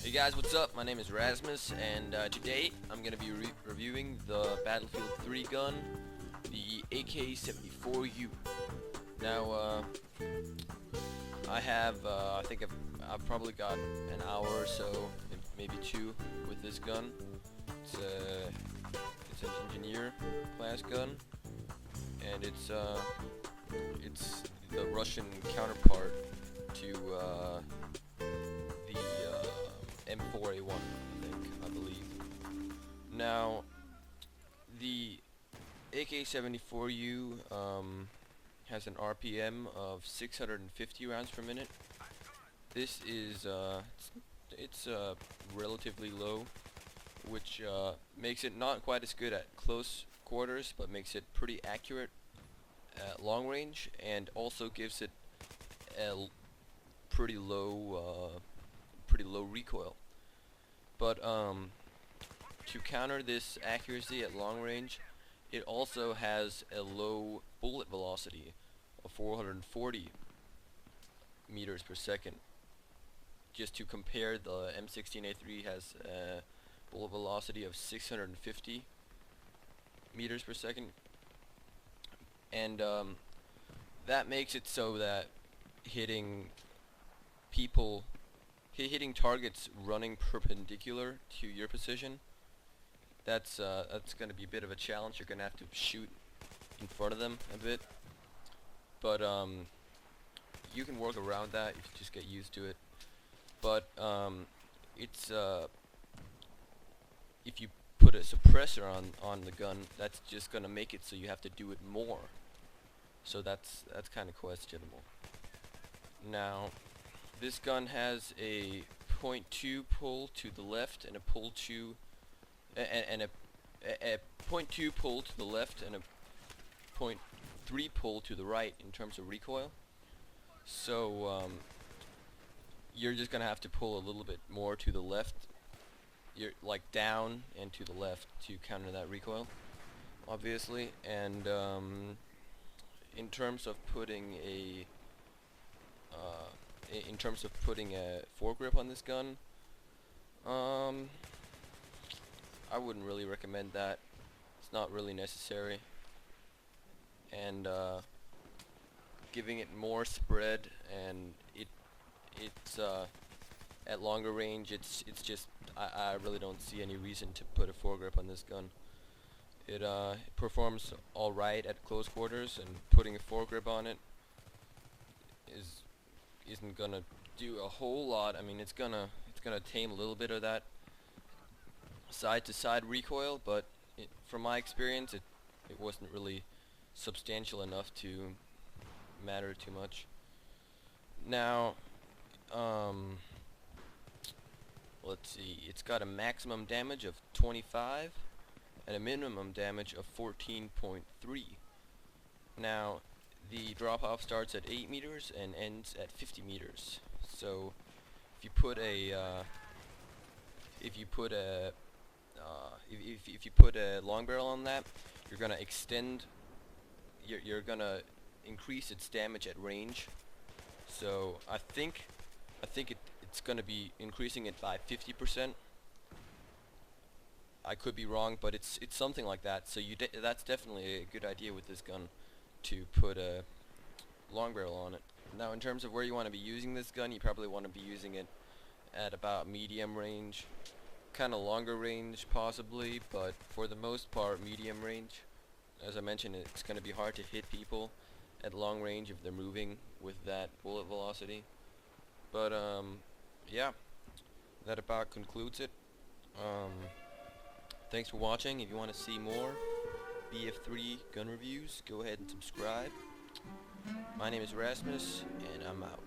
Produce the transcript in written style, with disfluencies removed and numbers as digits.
Hey guys, what's up? My name is Rasmus, and today I'm going to be reviewing the Battlefield 3 gun, the AK-74U. Now, I think I've probably got an hour or so, maybe two, with this gun. It's an engineer class gun, and it's the Russian counterpart to the M4A1, I believe. Now, the AK-74U has an RPM of 650 rounds per minute. This is it's relatively low, which makes it not quite as good at close quarters, but makes it pretty accurate at long range, and also gives it a pretty low recoil. But to counter this accuracy at long range, it also has a low bullet velocity of 440 meters per second. Just to compare, the M16A3 has a bullet velocity of 650 meters per second, and that makes it so that hitting targets running perpendicular to your position, that's going to be a bit of a challenge. You're going to have to shoot in front of them a bit, but you can work around that if you just get used to it. But it's if you put a suppressor on the gun, that's just going to make it so you have to do it more. So that's kind of questionable. Now, this gun has a .2 pull to the left and a .2 pull to the left and a .3 pull to the right in terms of recoil. So you're just gonna have to pull a little bit more to the left. You're like down and to the left to counter that recoil, obviously. And in terms of putting a foregrip on this gun, I wouldn't really recommend that. It's not really necessary. And giving it more spread, and it's at longer range, it's just I really don't see any reason to put a foregrip on this gun. It performs alright at close quarters, and putting a foregrip on it isn't gonna do a whole lot. I mean, it's gonna tame a little bit of that side-to-side recoil, but from my experience, it wasn't really substantial enough to matter too much. Now, let's see. It's got a maximum damage of 25 and a minimum damage of 14.3. Now, the drop-off starts at 8 meters and ends at 50 meters. So, if you put a long barrel on that, you're gonna increase its damage at range. So I think it's gonna be increasing it by 50%. I could be wrong, but it's something like that. So that's definitely a good idea with this gun, to put a long barrel on it. Now, in terms of where you want to be using this gun, you probably want to be using it at about medium range, kind of longer range possibly, but for the most part medium range. As I mentioned, it's going to be hard to hit people at long range if they're moving with that bullet velocity. But yeah, that about concludes it. Thanks for watching. If you want to see more BF3 gun reviews, go ahead and subscribe. My name is Rasmus, and I'm out.